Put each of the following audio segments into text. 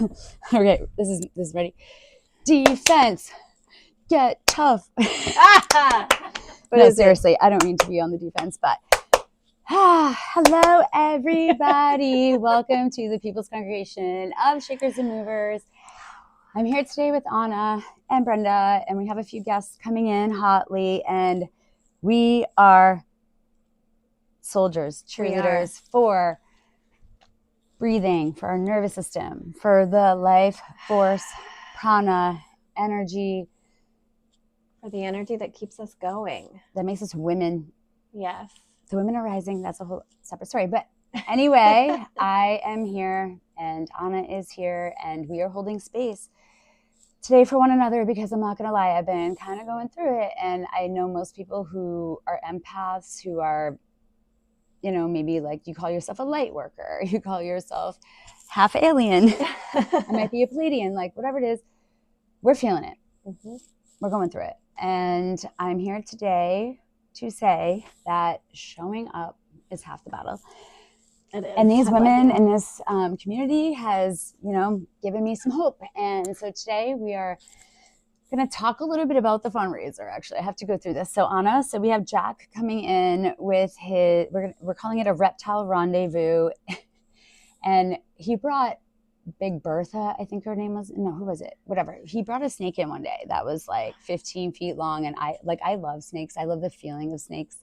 Okay, this is ready. Defense, get tough. No, seriously, I don't mean to be on the defense, but hello, everybody. Welcome to the People's Congregation of Shakers and Movers. I'm here today with Anna and Brenda, and we have a few guests coming in hotly, and we are soldiers, cheerleaders for breathing, for our nervous system, for the life force, prana, energy. For the energy that keeps us going. That makes us women. Yes. The women are rising. That's a whole separate story. But anyway, I am here and Anna is here and we are holding space today for one another because I'm not going to lie, I've been kind of going through it. And I know most people who are empaths, who are, you know, maybe like you call yourself a light worker, you call yourself half alien, I might be a Pleiadian, like whatever it is, we're feeling it. Mm-hmm. We're going through it. And I'm here today to say that showing up is half the battle. It is. And these women in this community has, you know, given me some hope. And so today we are going to talk a little bit about the fundraiser. Actually, I have to go through this. So Anna, so we have Jack coming in with his, we're calling it a reptile rendezvous. And he brought Big Bertha, I think her name was, no, who was it? Whatever. He brought a snake in one day that was like 15 feet long. And I love snakes. I love the feeling of snakes.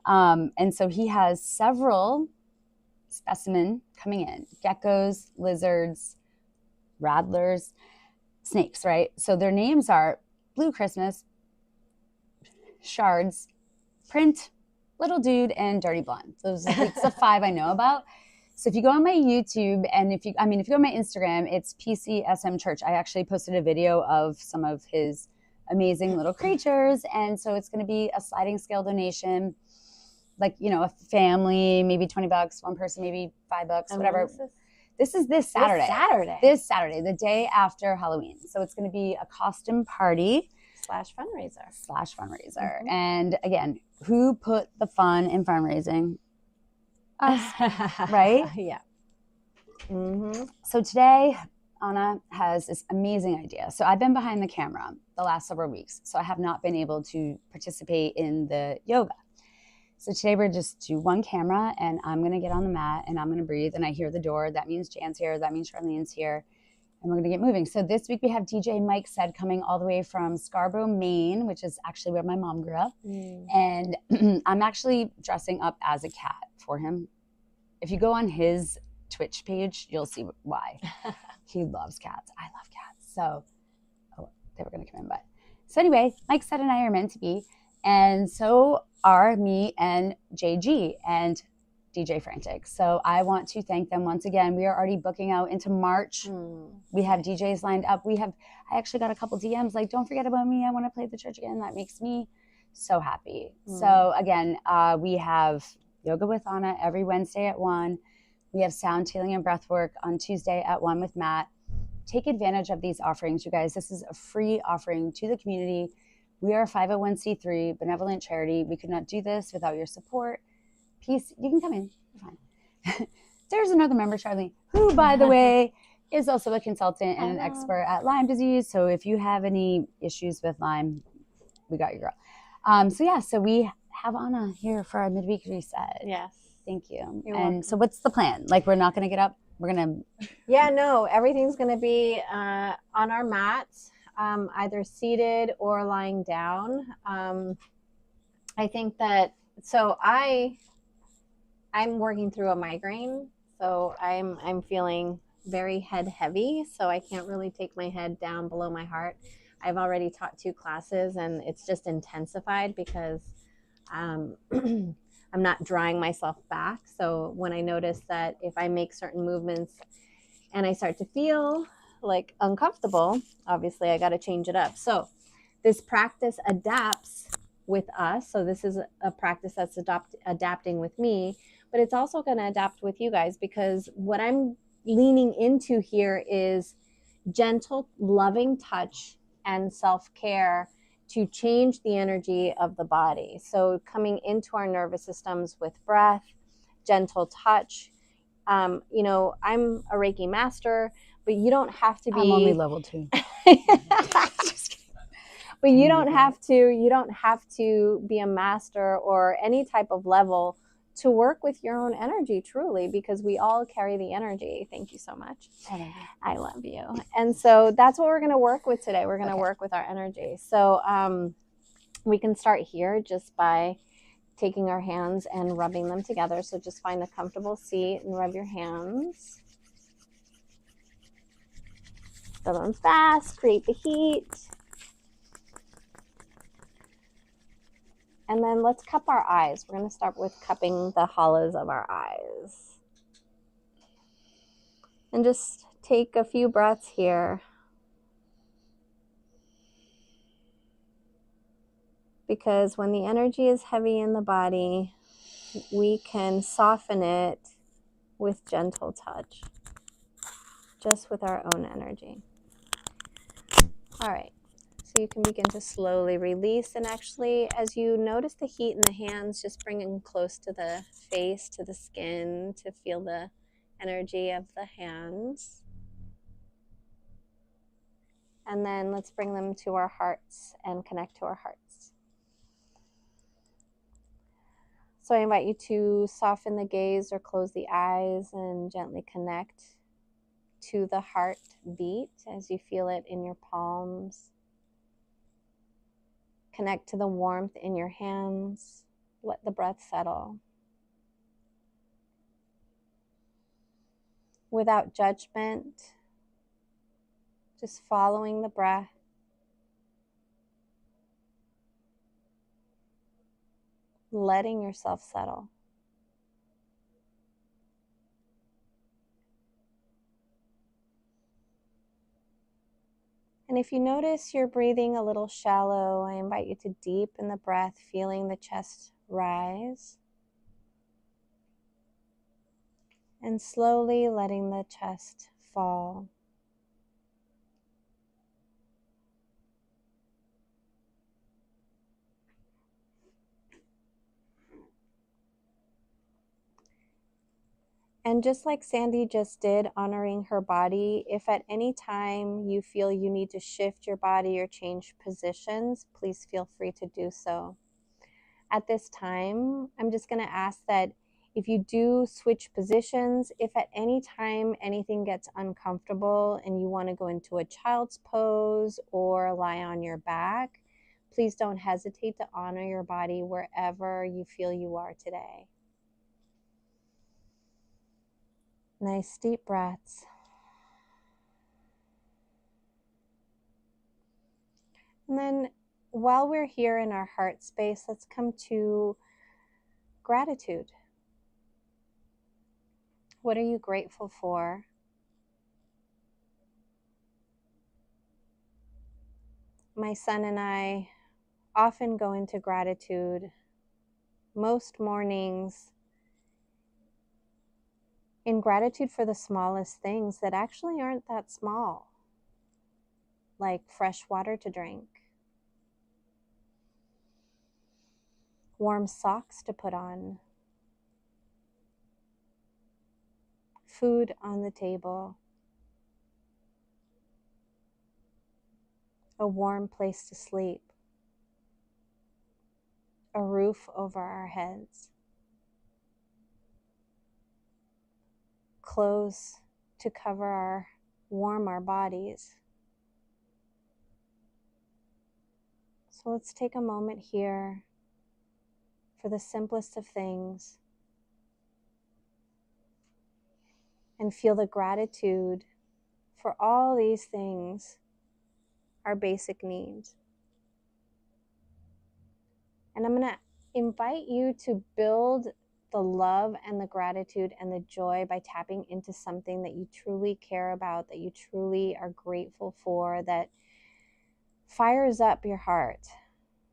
And so he has several specimen coming in, geckos, lizards, rattlers, snakes, right? So their names are Blue Christmas, Shards, Print, Little Dude, and Dirty Blonde. Those are the 5 I know about. So if you go on my YouTube and if you go on my Instagram, it's PCSM Church. I actually posted a video of some of his amazing little creatures. And so it's going to be a sliding scale donation, like, you know, a family, maybe $20, one person, maybe $5, whatever. This is this Saturday. This Saturday, the day after Halloween. So it's going to be a costume party. / fundraiser. Mm-hmm. And again, who put the fun in fundraising? Us, right? Yeah. Mm-hmm. So today, Anna has this amazing idea. So I've been behind the camera the last several weeks, so I have not been able to participate in the yoga. So today we're just do one camera, and I'm going to get on the mat, and I'm going to breathe, and I hear the door. That means Jan's here. That means Charlene's here, and we're going to get moving. So this week we have DJ Mike Said coming all the way from Scarborough, Maine, which is actually where my mom grew up. And I'm actually dressing up as a cat for him. If you go on his Twitch page, you'll see why. He loves cats. I love cats. So, they were going to come in. But so anyway, Mike Said and I are meant to be. And so are me and JG and DJ Frantic. So I want to thank them once again. We are already booking out into March. We have DJs lined up. I actually got a couple DMs like, don't forget about me. I want to play at the church again. That makes me so happy. So again, we have yoga with Anna every Wednesday at 1. We have sound healing and breath work on Tuesday at 1 with Matt. Take advantage of these offerings, you guys. This is a free offering to the community. We are a 501c3 benevolent charity. We could not do this without your support. Peace. You can come in. You're fine. There's another member, Charlene, who, by the way, is also a consultant and an expert at Lyme disease. So if you have any issues with Lyme, we got you, girl. So we have Anna here for our midweek reset. Yes. Thank you. You're welcome. So what's the plan? Like, we're not going to get up. We're going to. Yeah, no, everything's going to be on our mats. Either seated or lying down. I think that, so I'm working through a migraine, so I'm feeling very head heavy, so I can't really take my head down below my heart. I've already taught 2 classes and it's just intensified because I'm not drawing myself back. So when I notice that if I make certain movements and I start to feel like uncomfortable, obviously I got to change it up. So this practice adapts with us. So this is a practice that's adapting with me, but it's also going to adapt with you guys, because what I'm leaning into here is gentle, loving touch and self-care to change the energy of the body. So coming into our nervous systems with breath, gentle touch, You know, I'm a Reiki master, but you don't have to be. I'm only level 2. But you don't have to be a master or any type of level to work with your own energy, truly, because we all carry the energy. Thank you so much. I love you. And so that's what we're going to work with today. We're going to work with our energy. So we can start here just by taking our hands and rubbing them together. So just find a comfortable seat and rub your hands. Fill them fast, create the heat. And then let's cup our eyes. We're going to start with cupping the hollows of our eyes. And just take a few breaths here. Because when the energy is heavy in the body, we can soften it with gentle touch, just with our own energy. All right. So you can begin to slowly release, and actually, as you notice the heat in the hands, just bring them close to the face, to the skin, to feel the energy of the hands. And then let's bring them to our hearts and connect to our hearts. So I invite you to soften the gaze or close the eyes and gently connect to the heartbeat as you feel it in your palms. Connect to the warmth in your hands. Let the breath settle. Without judgment, just following the breath. Letting yourself settle. And if you notice you're breathing a little shallow, I invite you to deepen the breath, feeling the chest rise. And slowly letting the chest fall. And just like Sandy just did, honoring her body, if at any time you feel you need to shift your body or change positions, please feel free to do so. At this time, I'm just going to ask that if you do switch positions, if at any time anything gets uncomfortable and you want to go into a child's pose or lie on your back, please don't hesitate to honor your body wherever you feel you are today. Nice deep breaths. And then while we're here in our heart space, let's come to gratitude. What are you grateful for? My son and I often go into gratitude most mornings in gratitude for the smallest things that actually aren't that small, like fresh water to drink, warm socks to put on, food on the table, a warm place to sleep, a roof over our heads, clothes to warm our bodies. So let's take a moment here for the simplest of things and feel the gratitude for all these things, our basic needs. And I'm going to invite you to build the love and the gratitude and the joy by tapping into something that you truly care about, that you truly are grateful for, that fires up your heart.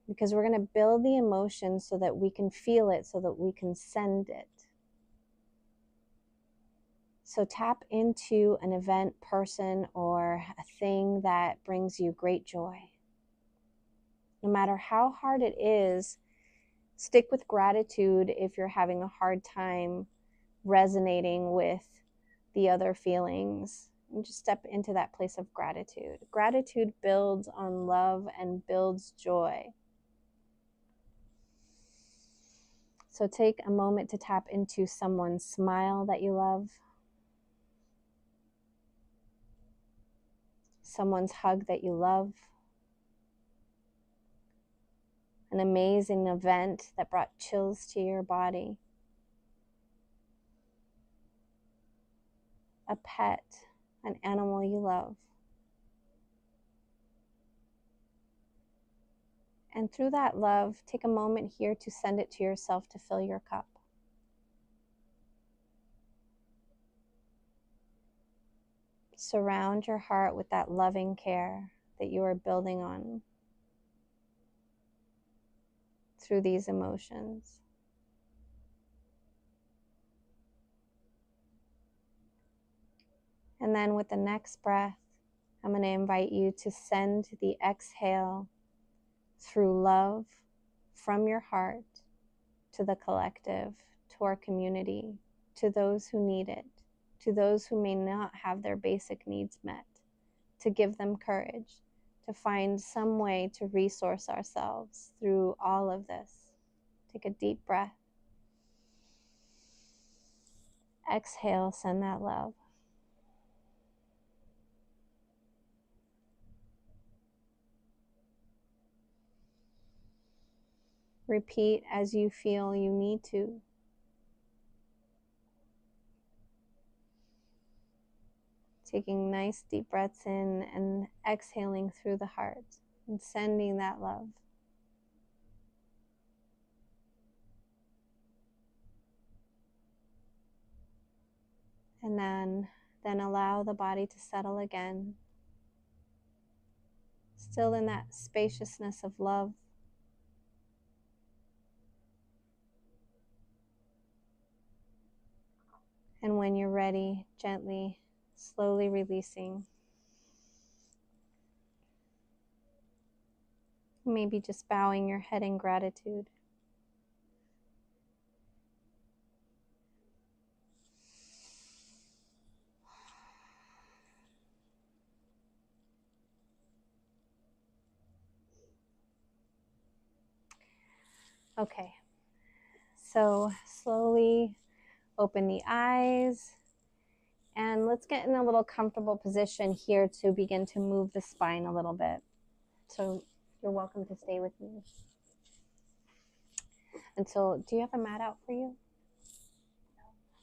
Because we're going to build the emotion so that we can feel it, so that we can send it. So tap into an event, person, or a thing that brings you great joy. No matter how hard it is, stick with gratitude if you're having a hard time resonating with the other feelings. And just step into that place of gratitude. Gratitude builds on love and builds joy. So take a moment to tap into someone's smile that you love, someone's hug that you love, an amazing event that brought chills to your body, a pet, an animal you love. And through that love, take a moment here to send it to yourself to fill your cup. Surround your heart with that loving care that you are building on through these emotions. And then with the next breath, I'm going to invite you to send the exhale through love from your heart to the collective, to our community, to those who need it, to those who may not have their basic needs met, to give them courage, to find some way to resource ourselves through all of this. Take a deep breath. Exhale, send that love. Repeat as you feel you need to. Taking nice deep breaths in and exhaling through the heart and sending that love. And then allow the body to settle again. Still in that spaciousness of love. And when you're ready, gently, slowly releasing. Maybe just bowing your head in gratitude. Okay, so slowly open the eyes and let's get in a little comfortable position here to begin to move the spine a little bit. So you're welcome to stay with me. And so, do you have a mat out for you?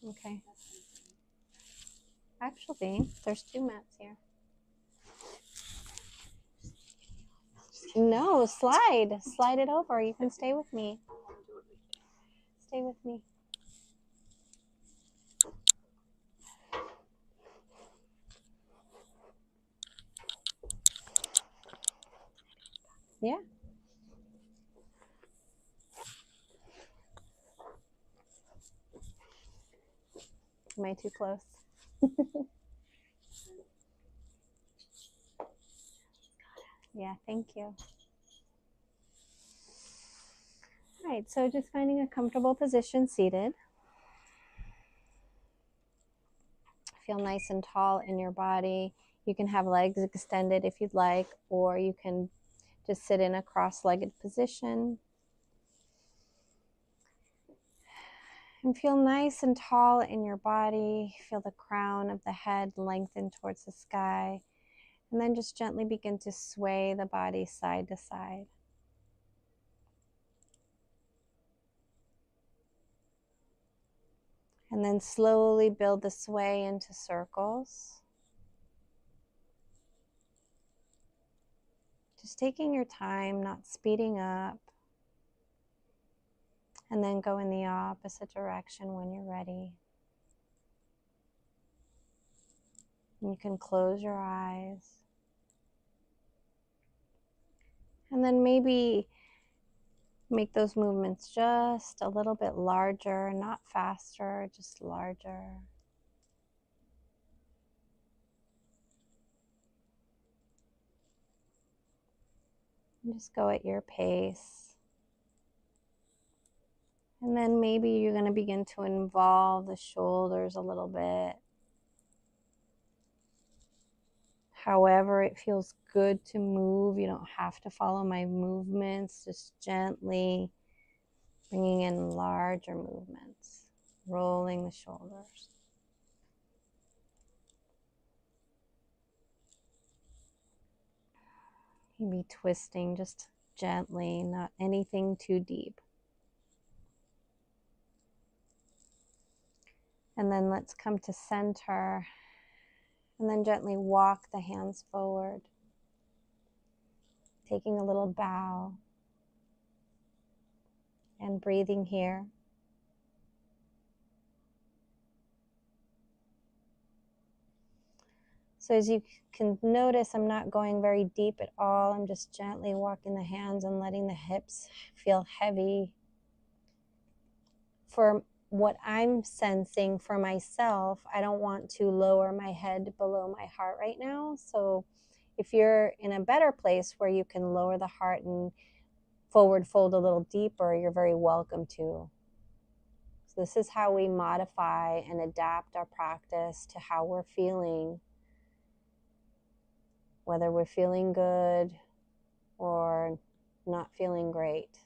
Okay. Actually, there's 2 mats here. No, slide it over. You can stay with me. Stay with me. Yeah. Am I too close? Yeah, thank you. All right, so just finding a comfortable position seated. Feel nice and tall in your body. You can have legs extended if you'd like, or you can just sit in a cross-legged position. And feel nice and tall in your body. Feel the crown of the head lengthen towards the sky. And then just gently begin to sway the body side to side. And then slowly build the sway into circles. Just taking your time, not speeding up. And then go in the opposite direction when you're ready. You can close your eyes. And then maybe make those movements just a little bit larger, not faster, just larger. And just go at your pace. And then maybe you're going to begin to involve the shoulders a little bit. However, it feels good to move. You don't have to follow my movements. Just gently bringing in larger movements, rolling the shoulders. Maybe twisting just gently, not anything too deep. And then let's come to center and then gently walk the hands forward, taking a little bow and breathing here. So as you can notice, I'm not going very deep at all. I'm just gently walking the hands and letting the hips feel heavy. For what I'm sensing for myself, I don't want to lower my head below my heart right now. So if you're in a better place where you can lower the heart and forward fold a little deeper, you're very welcome to. So this is how we modify and adapt our practice to how we're feeling, whether we're feeling good or not feeling great.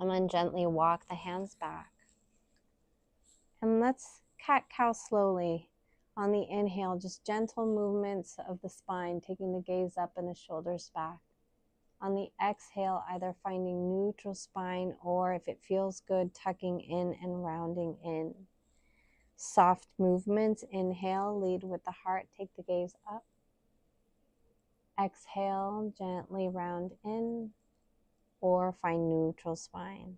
And then gently walk the hands back. And let's cat-cow slowly. On the inhale, just gentle movements of the spine, taking the gaze up and the shoulders back. On the exhale, either finding neutral spine or, if it feels good, tucking in and rounding in. Soft movements. Inhale, lead with the heart, take the gaze up. Exhale, gently round in or find neutral spine.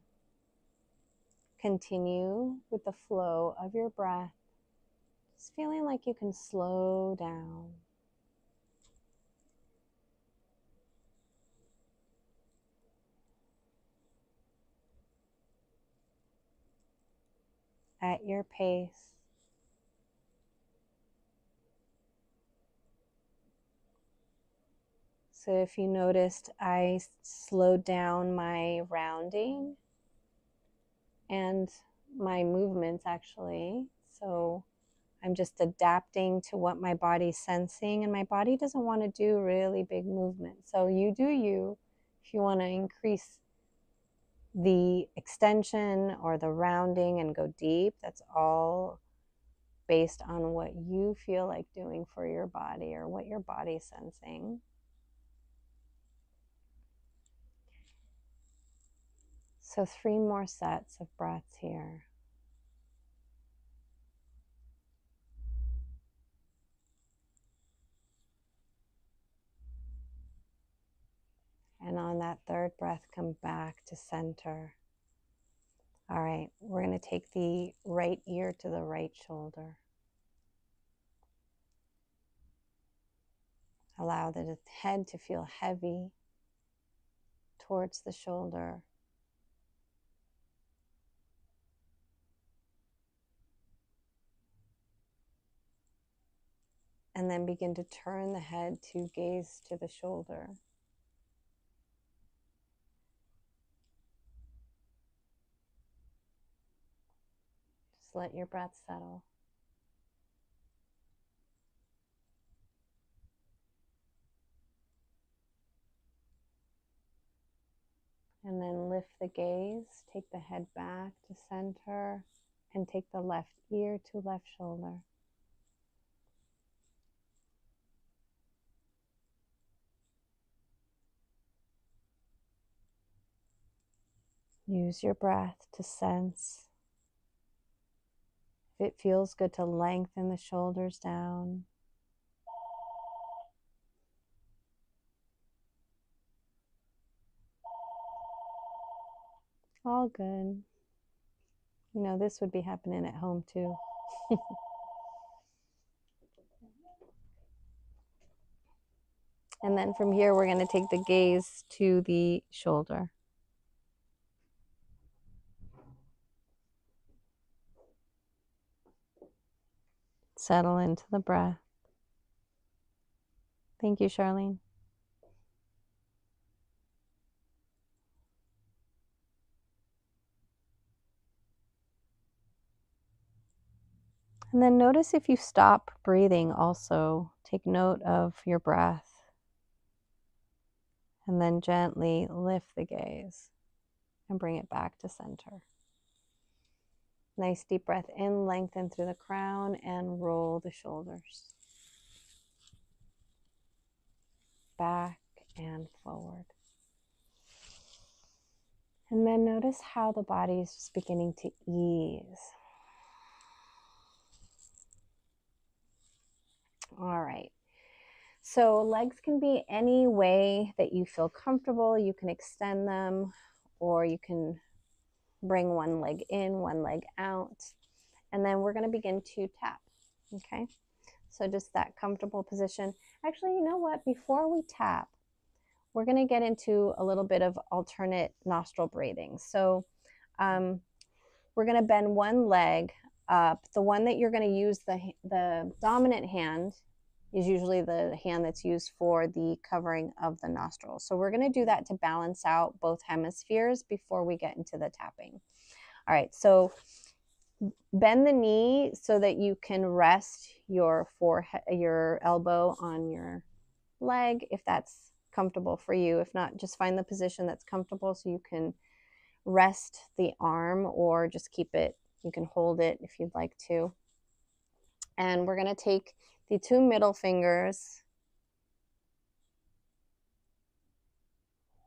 Continue with the flow of your breath, just feeling like you can slow down. At your pace. So if you noticed, I slowed down my rounding and my movements actually. So I'm just adapting to what my body's sensing, and my body doesn't want to do really big movements. So you do you. If you want to increase the extension or the rounding and go deep, that's all based on what you feel like doing for your body or what your body's sensing. So 3 more sets of breaths here. And on that third breath, come back to center. All right, we're going to take the right ear to the right shoulder. Allow the head to feel heavy towards the shoulder. And then begin to turn the head to gaze to the shoulder. Just let your breath settle. And then lift the gaze, take the head back to center, and take the left ear to left shoulder. Use your breath to sense. If it feels good to lengthen the shoulders down. All good. You know, this would be happening at home too. And then from here, we're going to take the gaze to the shoulder. Settle into the breath. Thank you, Charlene. And then notice if you stop breathing also, take note of your breath. And then gently lift the gaze and bring it back to center. Nice deep breath in, lengthen through the crown and roll the shoulders. Back and forward. And then notice how the body is just beginning to ease. All right. So legs can be any way that you feel comfortable. You can extend them, or you can bring one leg in, one leg out. And then we're going to begin to tap. Okay. So just that comfortable position. Actually, you know what? Before we tap, we're going to get into a little bit of alternate nostril breathing. So we're going to bend one leg up. The one that you're going to use, the dominant hand, is usually the hand that's used for the covering of the nostrils. So we're going to do that to balance out both hemispheres before we get into the tapping. All right, so bend the knee so that you can rest your forehead, your elbow on your leg, if that's comfortable for you. If not, just find the position that's comfortable so you can rest the arm, or just keep it, you can hold it if you'd like to. And we're going to take the two middle fingers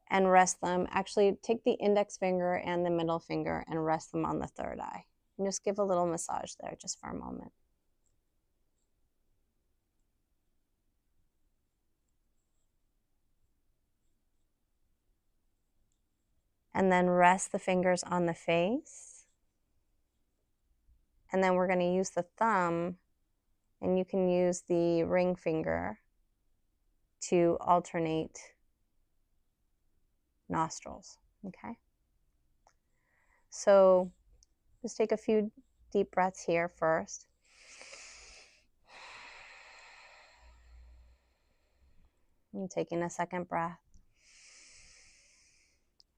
and rest them. Actually, take the index finger and the middle finger and rest them on the third eye. And just give a little massage there just for a moment. And then rest the fingers on the face. And then we're going to use the thumb, and you can use the ring finger to alternate nostrils. Okay. So just take a few deep breaths here first. And taking a second breath.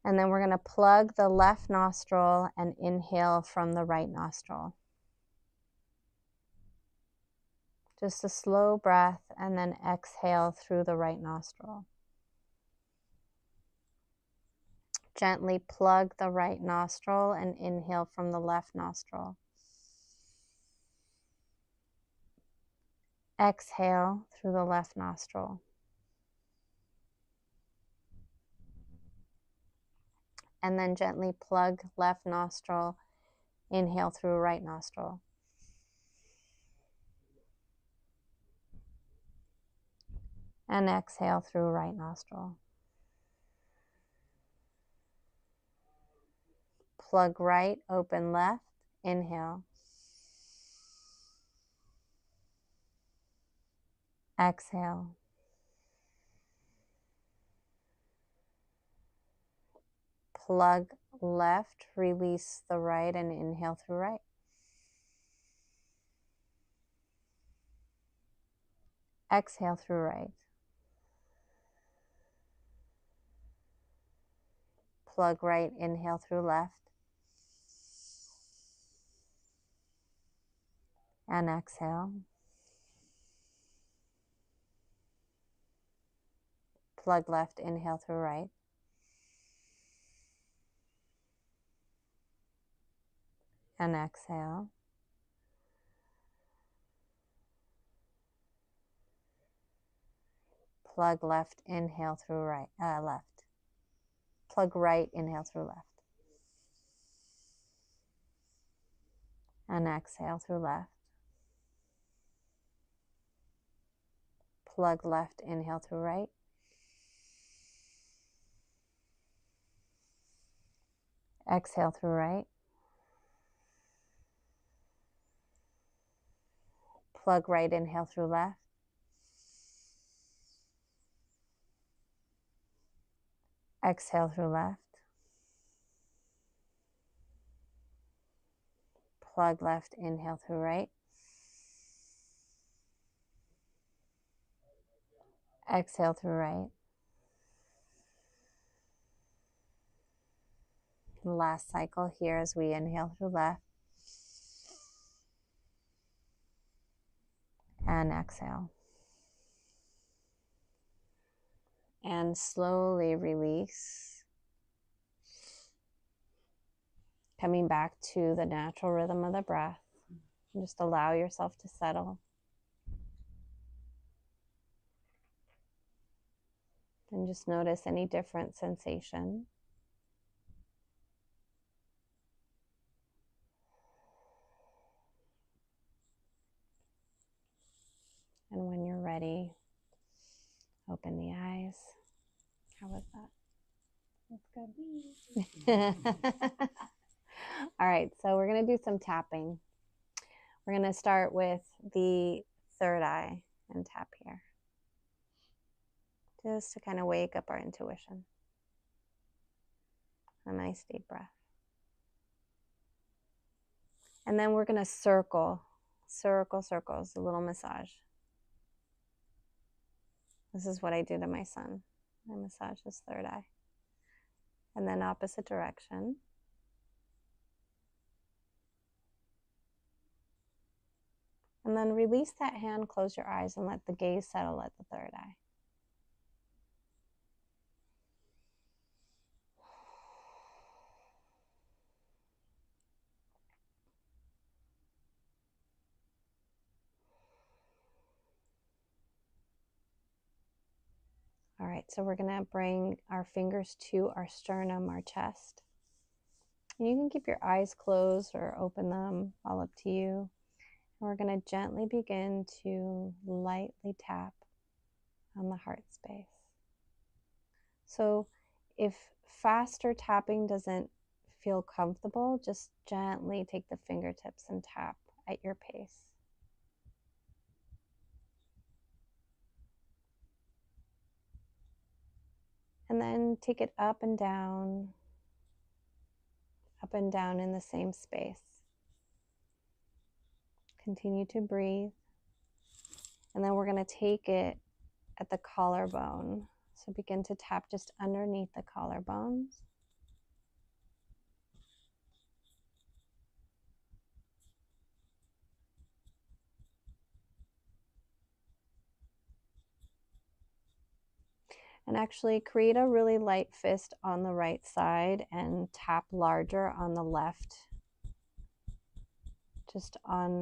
And then we're going to plug the left nostril and inhale from the right nostril. Just a slow breath, and then exhale through the right nostril. Gently plug the right nostril and inhale from the left nostril. Exhale through the left nostril. And then gently plug left nostril, inhale through right nostril. And exhale through right nostril. Plug right, open left, inhale. Exhale. Plug left, release the right, and inhale through right. Exhale through right. Plug right, inhale through left. And exhale. Plug left, inhale through right. And exhale. Plug left, inhale through right, left. Plug right, inhale through left. And exhale through left. Plug left, inhale through right. Exhale through right. Plug right, inhale through left. Exhale through left. Plug left, inhale through right. Exhale through right. Last cycle here as we inhale through left. And exhale. And slowly release. Coming back to the natural rhythm of the breath. And just allow yourself to settle. And just notice any different sensation. And when you're ready, open the eyes. How was that? That's good. All right, so we're going to do some tapping. We're going to start with the third eye and tap here. Just to kind of wake up our intuition. A nice deep breath. And then we're going to circle circles, a little massage. This is what I do to my son. I massage his third eye. And then opposite direction. And then release that hand, close your eyes, and let the gaze settle at the third eye. All right, so we're going to bring our fingers to our sternum, our chest. You can keep your eyes closed or open them, all up to you. And we're going to gently begin to lightly tap on the heart space. So if faster tapping doesn't feel comfortable, just gently take the fingertips and tap at your pace. And then take it up and down in the same space. Continue to breathe. And then we're going to take it at the collarbone. So begin to tap just underneath the collarbones. And actually create a really light fist on the right side and tap larger on the left, just on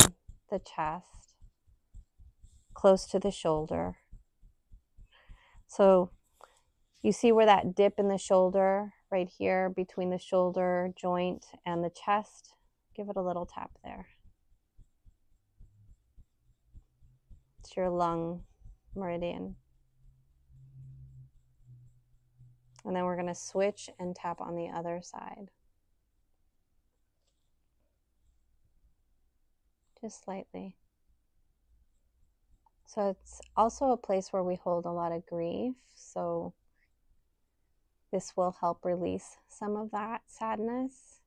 the chest, close to the shoulder. So you see where that dip in the shoulder, right here between the shoulder joint and the chest? Give it a little tap there. It's your lung meridian. And then we're going to switch and tap on the other side. Just slightly. So it's also a place where we hold a lot of grief. So this will help release some of that sadness.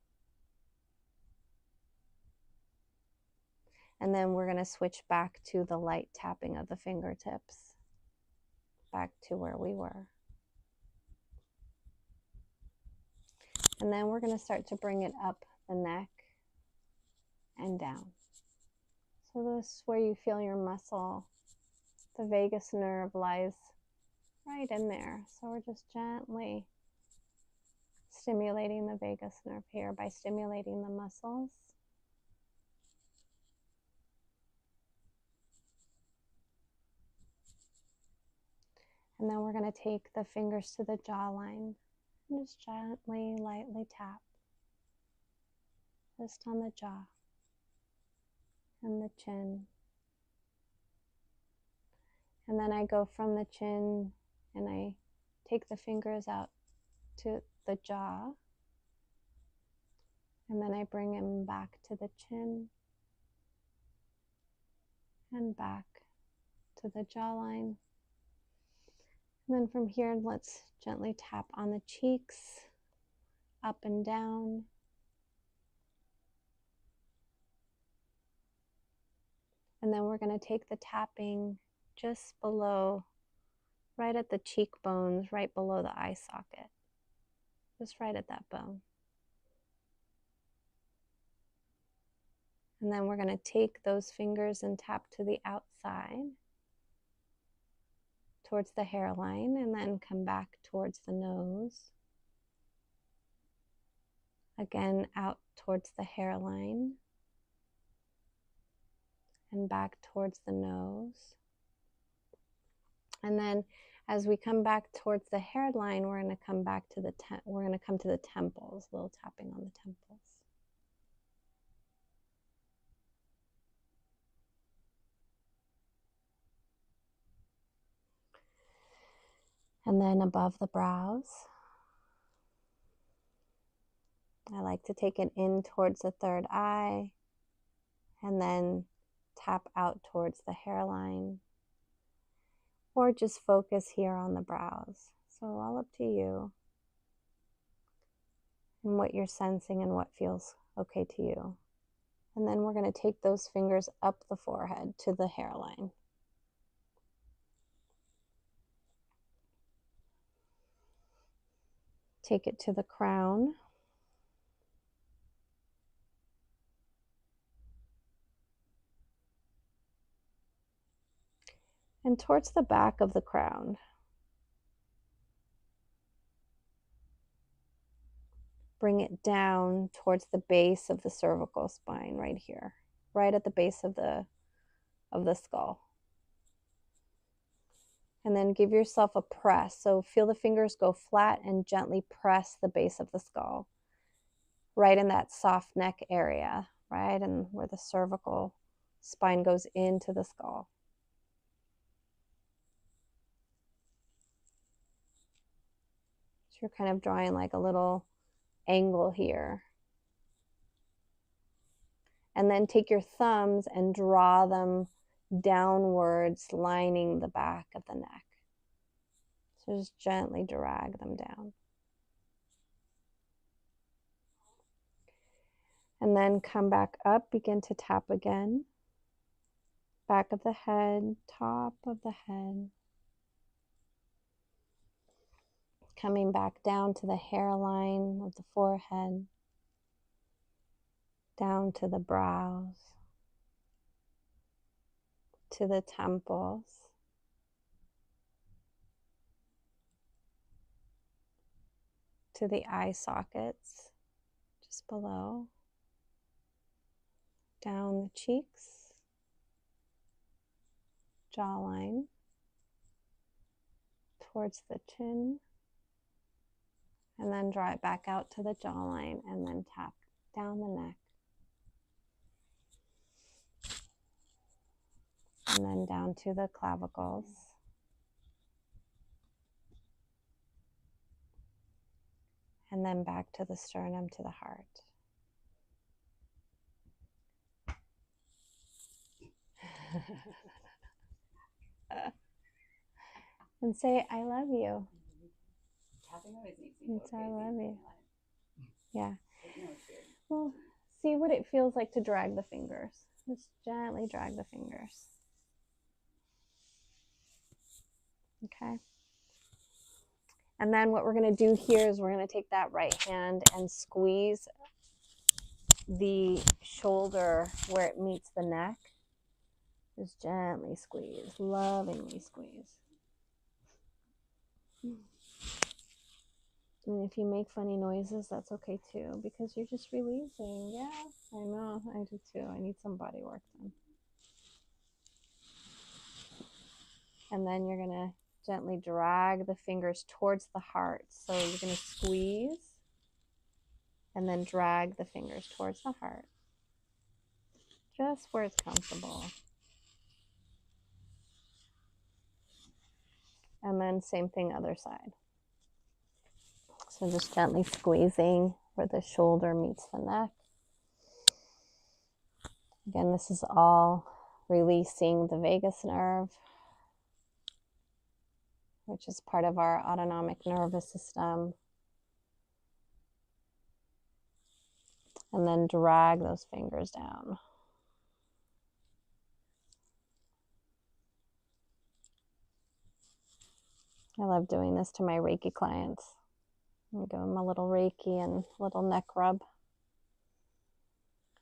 And then we're going to switch back to the light tapping of the fingertips. Back to where we were. And then we're going to start to bring it up the neck and down. So this is where you feel your muscle. The vagus nerve lies right in there. So we're just gently stimulating the vagus nerve here by stimulating the muscles. And then we're going to take the fingers to the jawline and just gently, lightly tap. Just on the jaw and the chin. And then I go from the chin and I take the fingers out to the jaw. And then I bring them back to the chin and back to the jawline. And then from here, let's gently tap on the cheeks, up and down. And then we're going to take the tapping just below, right at the cheekbones, right below the eye socket. Just right at that bone. And then we're going to take those fingers and tap to the outside towards the hairline, and then come back towards the nose. Again, out towards the hairline and back towards the nose. And then as we come back towards the hairline, we're going to come back to the temples, a little tapping on the temples. And then above the brows, I like to take it in towards the third eye and then tap out towards the hairline, or just focus here on the brows. So all up to you and what you're sensing and what feels okay to you. And then we're going to take those fingers up the forehead to the hairline. Take it to the crown. And towards the back of the crown. Bring it down towards the base of the cervical spine right here, right at the base of the skull. And then give yourself a press. So feel the fingers go flat and gently press the base of the skull, right in that soft neck area, right? And where the cervical spine goes into the skull. So you're kind of drawing like a little angle here. And then take your thumbs and draw them downwards, lining the back of the neck. So just gently drag them down. And then come back up, begin to tap again. Back of the head, top of the head. Coming back down to the hairline of the forehead. Down to the brows. To the temples. To the eye sockets, just below. Down the cheeks, jawline, towards the chin, and then draw it back out to the jawline, and then tap down the neck. And then down to the clavicles. And then back to the sternum, to the heart. And say, I love you. Tapping always makes me feel I love you. Yeah. No, it's weird. Well, see what it feels like to drag the fingers. Just gently drag the fingers. Okay. And then what we're going to do here is we're going to take that right hand and squeeze the shoulder where it meets the neck. Just gently squeeze, lovingly squeeze. And if you make funny noises, that's okay too, because you're just releasing. Yeah, I know, I do too. I need some body work done. And then you're going to gently drag the fingers towards the heart. So you're going to squeeze and then drag the fingers towards the heart. Just where it's comfortable. And then same thing, other side. So just gently squeezing where the shoulder meets the neck. Again, this is all releasing the vagus nerve, which is part of our autonomic nervous system. And then drag those fingers down. I love doing this to my Reiki clients. I give them a little Reiki and a little neck rub.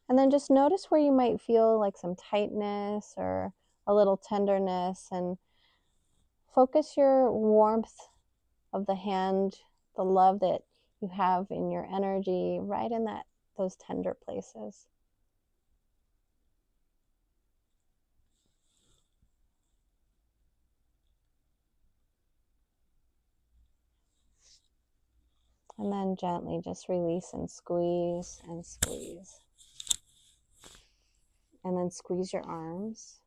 And then just notice where you might feel like some tightness or a little tenderness, and focus your warmth of the hand, the love that you have in your energy right in those tender places. And then gently just release and squeeze and squeeze. And then squeeze your arms.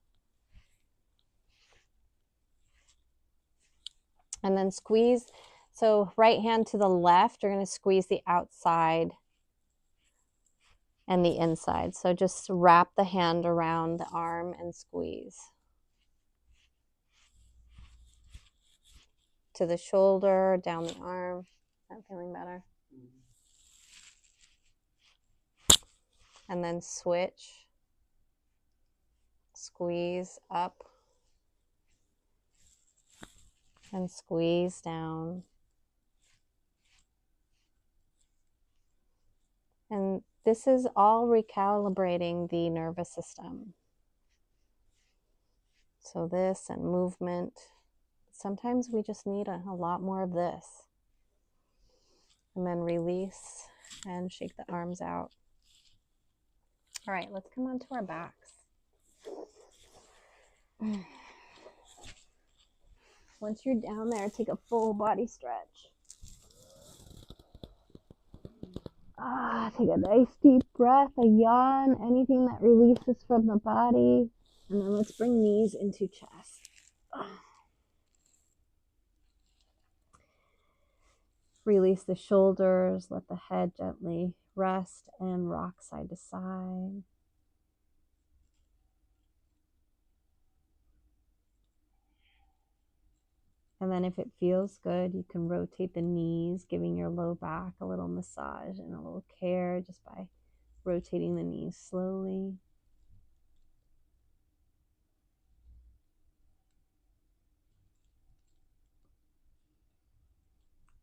And then squeeze. So right hand to the left, you're going to squeeze the outside and the inside. So just wrap the hand around the arm and squeeze. To the shoulder, down the arm. Is that feeling better? And then switch. Squeeze up. And squeeze down. And this is all recalibrating the nervous system. So this and movement. Sometimes we just need a lot more of this. And then release and shake the arms out. All right, let's come onto our backs. Once you're down there, take a full body stretch. Take a nice deep breath, a yawn, anything that releases from the body. And then let's bring knees into chest. Release the shoulders, let the head gently rest and rock side to side. And then if it feels good, you can rotate the knees, giving your low back a little massage and a little care just by rotating the knees slowly.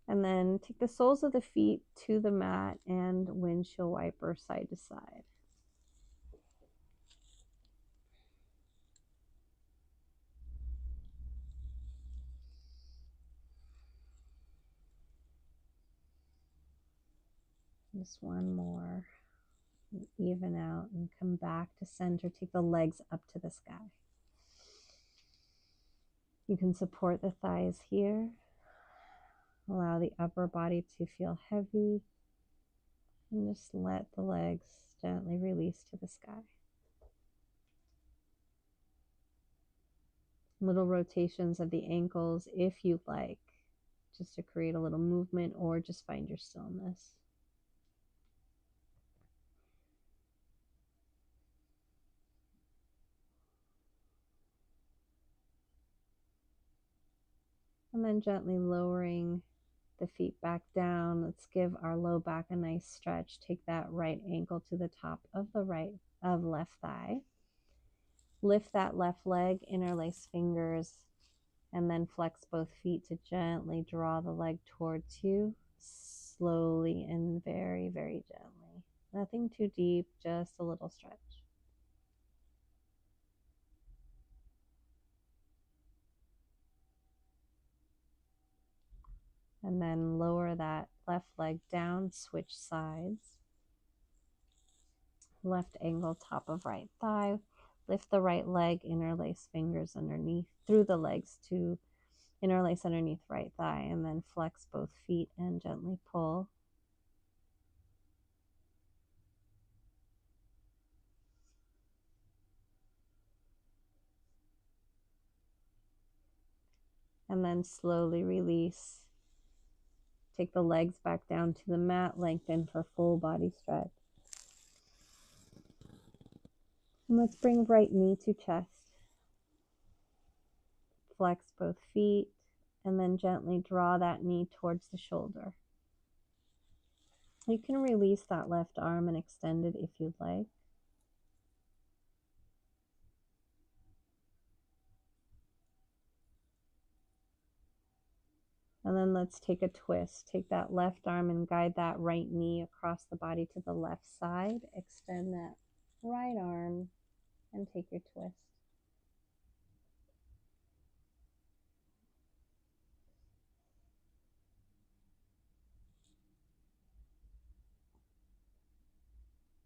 And then take the soles of the feet to the mat and windshield wiper side to side. Just one more. Even out and come back to center. Take the legs up to the sky. You can support the thighs here. Allow the upper body to feel heavy. And just let the legs gently release to the sky. Little rotations of the ankles if you like, just to create a little movement, or just find your stillness. And then gently lowering the feet back down. Let's give our low back a nice stretch. Take that right ankle to the top of the left thigh. Lift that left leg, interlace fingers, and then flex both feet to gently draw the leg towards you, slowly and very, very gently. Nothing too deep, just a little stretch. And then lower that left leg down, switch sides. Left ankle, top of right thigh. Lift the right leg, interlace fingers underneath, through the legs to interlace underneath right thigh, and then flex both feet and gently pull. And then slowly release. Take the legs back down to the mat, lengthen for full body stretch. And let's bring right knee to chest. Flex both feet, and then gently draw that knee towards the shoulder. You can release that left arm and extend it if you'd like. And then let's take a twist. Take that left arm and guide that right knee across the body to the left side. Extend that right arm and take your twist.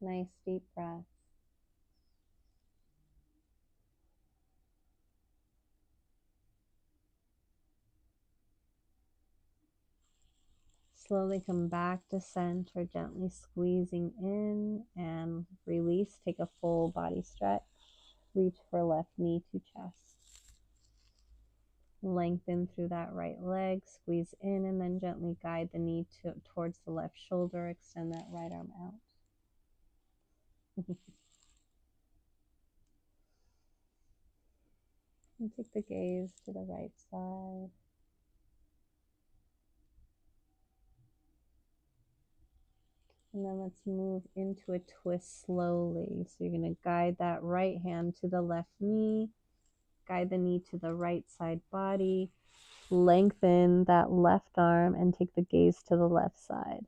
Nice deep breath. Slowly come back to center, gently squeezing in and release. Take a full body stretch. Reach for left knee to chest. Lengthen through that right leg, squeeze in, and then gently guide the knee towards the left shoulder. Extend that right arm out. And take the gaze to the right side. And then let's move into a twist slowly. So you're going to guide that right hand to the left knee, guide the knee to the right side body, lengthen that left arm, and take the gaze to the left side.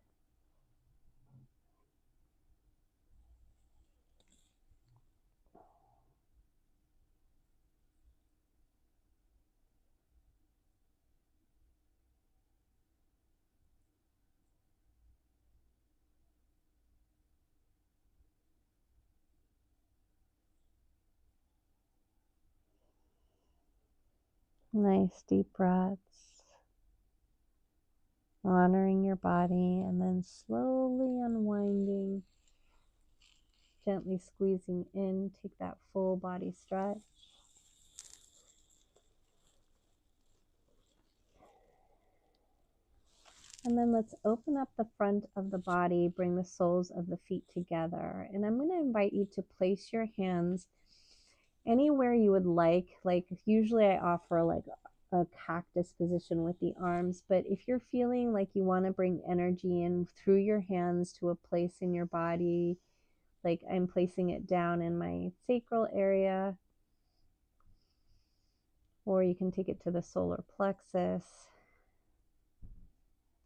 Nice deep breaths, honoring your body, and then slowly unwinding, gently squeezing in. Take that full body stretch. And then let's open up the front of the body, bring the soles of the feet together. And I'm going to invite you to place your hands anywhere you would like. Like usually I offer like a cactus position with the arms, but if you're feeling like you want to bring energy in through your hands to a place in your body, like I'm placing it down in my sacral area, or you can take it to the solar plexus.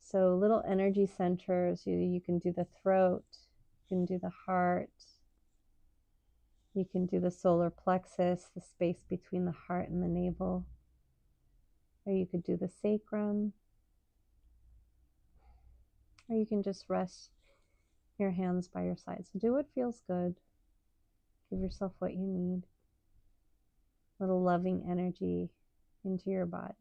So little energy centers, you can do the throat, you can do the heart, you can do the solar plexus, the space between the heart and the navel, or you could do the sacrum, or you can just rest your hands by your side. So do what feels good. Give yourself what you need. A little loving energy into your body.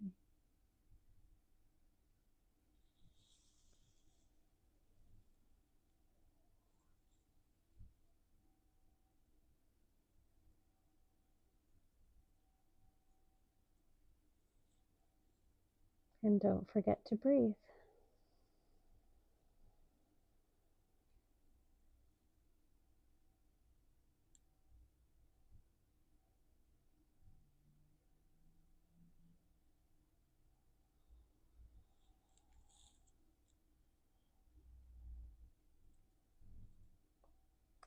And don't forget to breathe.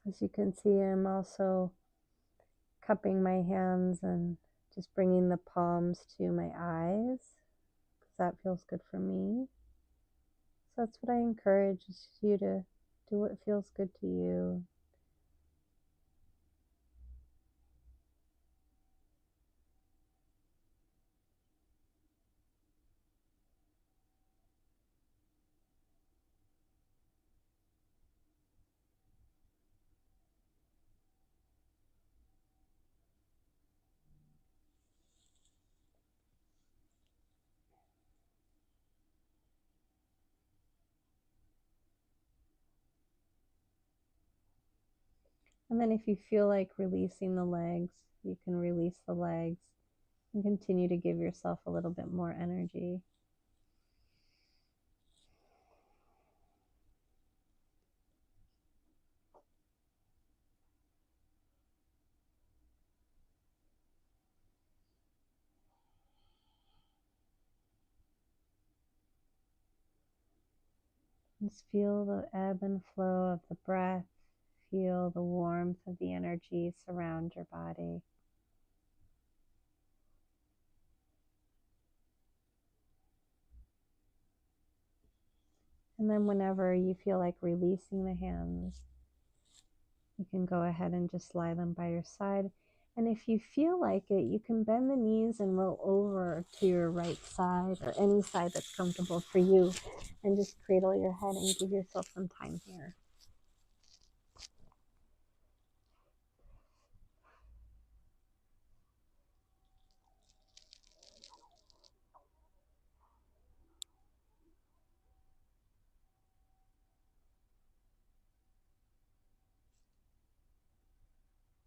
As you can see, I'm also cupping my hands and just bringing the palms to my eyes, because that feels good for me. So that's what I encourage, is you to do what feels good to you. And then if you feel like releasing the legs, you can release the legs and continue to give yourself a little bit more energy. Just feel the ebb and flow of the breath. Feel the warmth of the energy surround your body. And then whenever you feel like releasing the hands, You can go ahead and just lie them by your side. And if you feel like it, you can bend the knees and roll over to your right side or any side that's comfortable for you, and just cradle your head and give yourself some time here.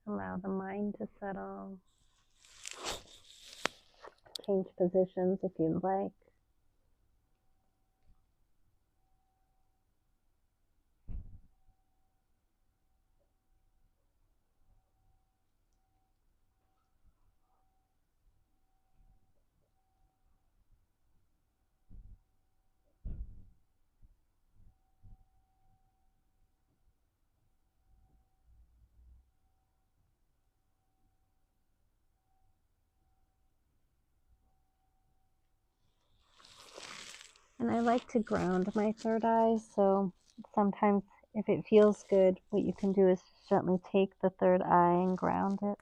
Allow the mind to settle. Change positions if you'd like. And I like to ground my third eye, so sometimes if it feels good, what you can do is gently take the third eye and ground it.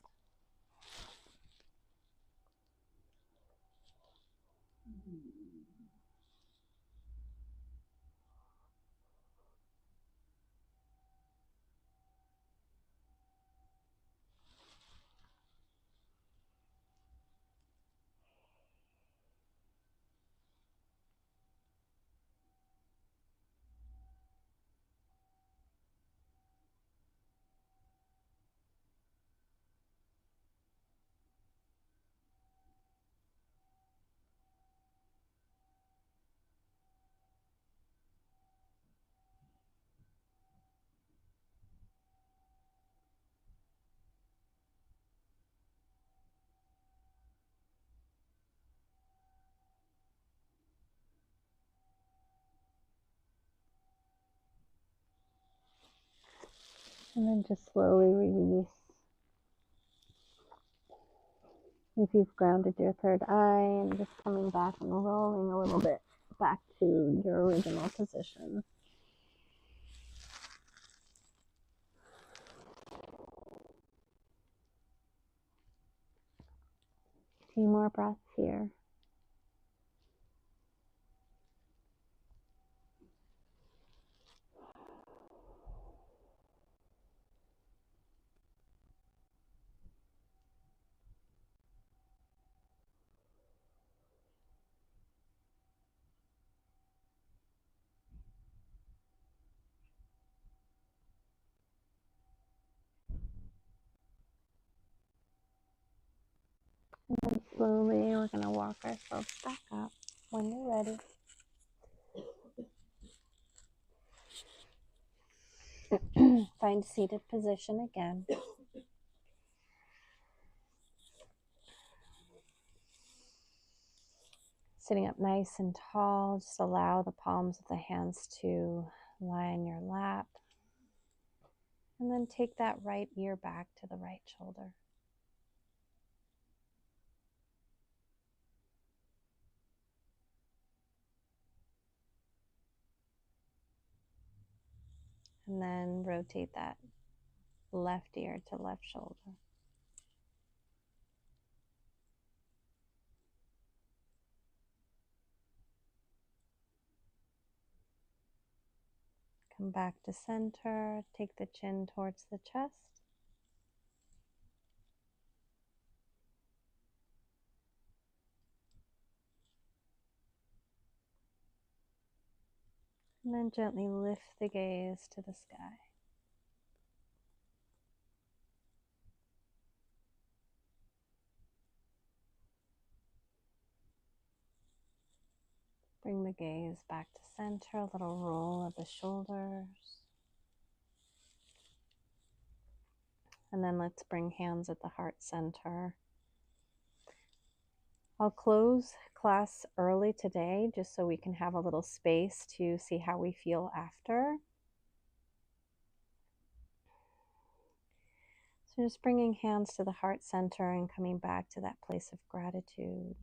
And then just slowly release. If you've grounded your third eye, and just coming back and rolling a little bit back to your original position. A few more breaths here. And then slowly we're going to walk ourselves back up when you're ready. Find seated position again. Sitting up nice and tall, just allow the palms of the hands to lie in your lap. And then take that right ear back to the right shoulder. And then rotate that left ear to left shoulder. Come back to center, take the chin towards the chest. And then gently lift the gaze to the sky. Bring the gaze back to center, a little roll of the shoulders. And then let's bring hands at the heart center. I'll close class early today just so we can have a little space to see how we feel after. So just bringing hands to the heart center and coming back to that place of gratitude.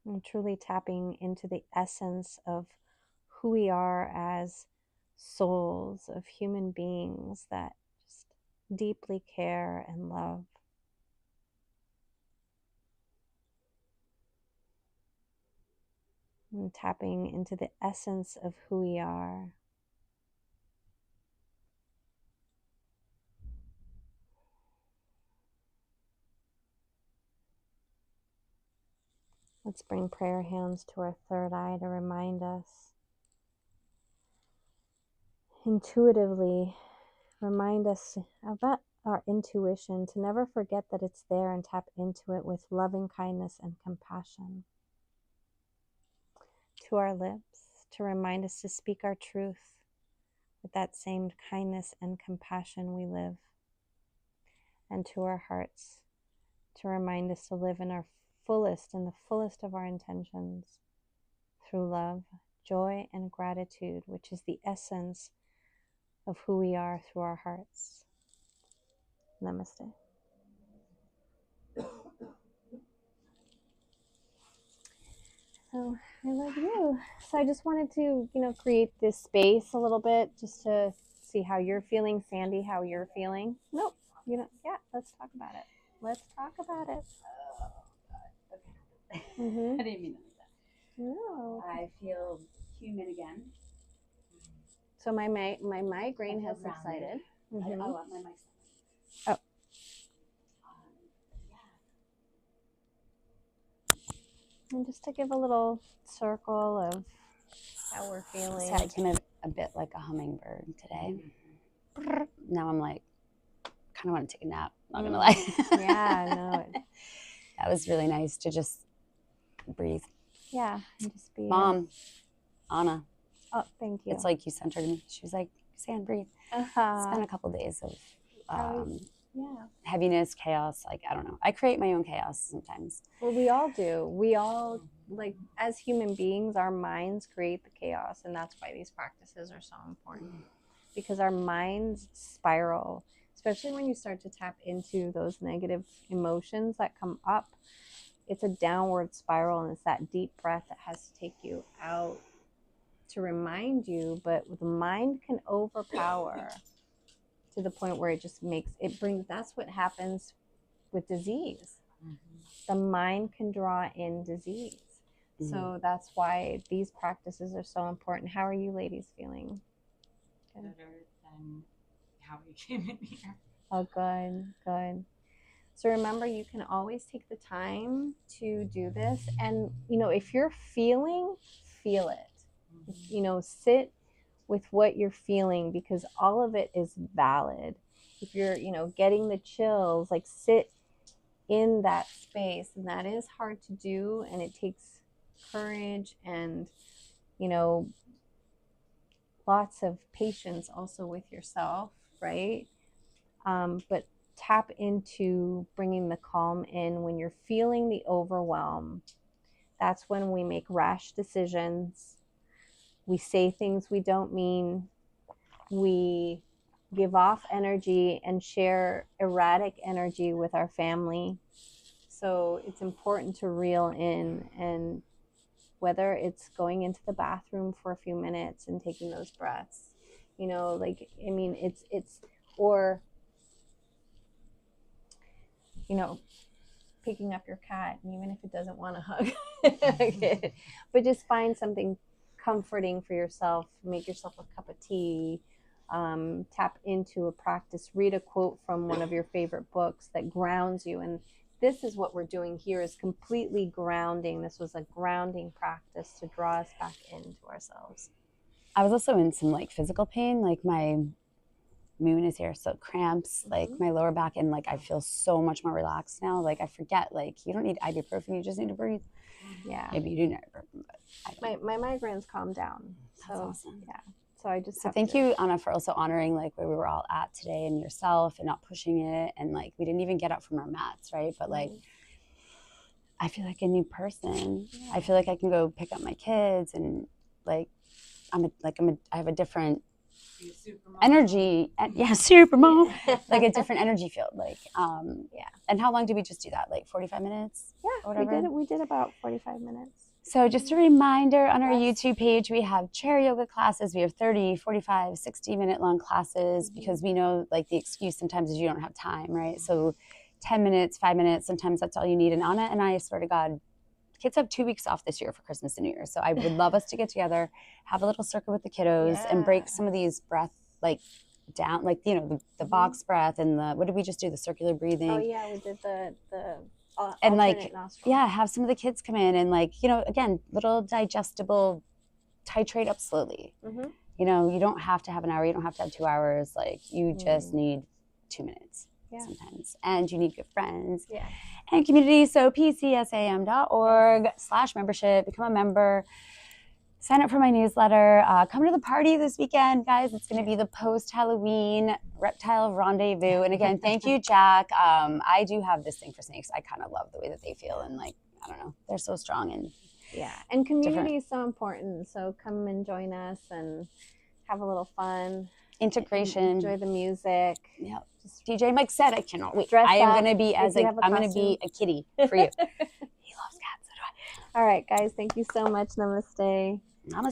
And truly tapping into the essence of who we are as souls of human beings that just deeply care and love. And tapping into the essence of who we are. Let's bring prayer hands to our third eye to remind us, intuitively remind us about our intuition, to never forget that it's there and tap into it with loving kindness and compassion. To our lips, to remind us to speak our truth with that same kindness and compassion we live. And to our hearts, to remind us to live in our fullest, in the fullest of our intentions, through love, joy, and gratitude, which is the essence of who we are through our hearts. Namaste. So I love you. So I just wanted to, create this space a little bit just to see how you're feeling. Sandy, how you're feeling. Nope. Yeah, let's talk about it. Let's talk about it. Oh, God. Okay. Mm-hmm. I didn't mean it like that. No. I feel human again. So my migraine has subsided. Mm-hmm. Oh, my mic's not. Oh. And just to give a little circle of how we're feeling. So I came a bit like a hummingbird today. Mm-hmm. Now I'm like, kind of want to take a nap. Not gonna lie. Yeah, no. That was really nice to just breathe. Yeah, and just be. Mom, Anna. Oh, thank you. It's like you sent her to me. She was like, Sand, breathe. It's been a couple days of heaviness, chaos. Like, I don't know. I create my own chaos sometimes. Well, we all do. We all, like, as human beings, our minds create the chaos. And that's why these practices are so important. Because our minds spiral, especially when you start to tap into those negative emotions that come up. It's a downward spiral, and it's that deep breath that has to take you out to remind you. But the mind can overpower to the point where that's what happens with disease. The mind can draw in disease. So that's why these practices are so important. How are you ladies feeling? Better than how we came in here. Oh, good. So remember, you can always take the time to do this. And, if you're feeling, feel it. Sit with what you're feeling, because all of it is valid. If you're, getting the chills, like, sit in that space. And that is hard to do. And it takes courage and, lots of patience also with yourself, right? But tap into bringing the calm in when you're feeling the overwhelm. That's when we make rash decisions. We say things we don't mean. We give off energy and share erratic energy with our family. So it's important to reel in, and whether it's going into the bathroom for a few minutes and taking those breaths, or picking up your cat, and even if it doesn't want to hug, but just find something comforting for yourself. Make yourself a cup of tea, tap into a practice, read a quote from one of your favorite books that grounds you. And this is what we're doing here, is completely grounding. This was a grounding practice to draw us back into ourselves. I was also in some physical pain, like my moon is here, so cramps, like my lower back, and I feel so much more relaxed now. I forget, you don't need ibuprofen, you just need to breathe. Yeah, maybe you do need ibuprofen, but my migraines calm down. That's awesome. Yeah, so I just thank you, Anna, for also honoring where we were all at today, and yourself, and not pushing it, and we didn't even get up from our mats, right? But I feel like a new person. Yeah. I feel like I can go pick up my kids, and I have a different be a super mom. energy. Yeah, super mom. Like a different energy field. Like, Yeah. And how long did we just do that? Like 45 minutes? Yeah, or we whatever? did about 45 minutes. So just a reminder, on our Yes. YouTube page, we have chair yoga classes. We have 30, 45, 60-minute long classes because we know like the excuse sometimes is you don't have time, right? So 10 minutes, 5 minutes, sometimes that's all you need. And Anna and I swear to God, kids have 2 weeks off this year for Christmas and New Year. So I would love us to get together, have a little circle with the kiddos and break Yeah. some of these breath like down, like, you know, the box breath and the, what did we just do? The circular breathing. Oh yeah, we did the And like, alternate nostril. yeah, have some of the kids come in and like, you know, again, little digestible, titrate up slowly. Mhm. You know, you don't have to have an hour. You don't have to have 2 hours. Like you just need 2 minutes sometimes. And you need good friends and community. So pcsam.org/membership, become a member. Sign up for my newsletter. Come to the party this weekend, guys. It's going to be the post-Halloween reptile rendezvous. And again, thank you, Jack. I do have this thing for snakes. I kind of love the way that they feel. And like, I don't know, they're so strong. And community is so important. So come and join us and have a little fun. Integration. Enjoy the music. Yeah. DJ Mike said, I cannot wait. Dress I am up going to be if you have a I'm going to be a kitty for you. He loves cats. So do I. All right, guys. Thank you so much. Namaste. Namaste.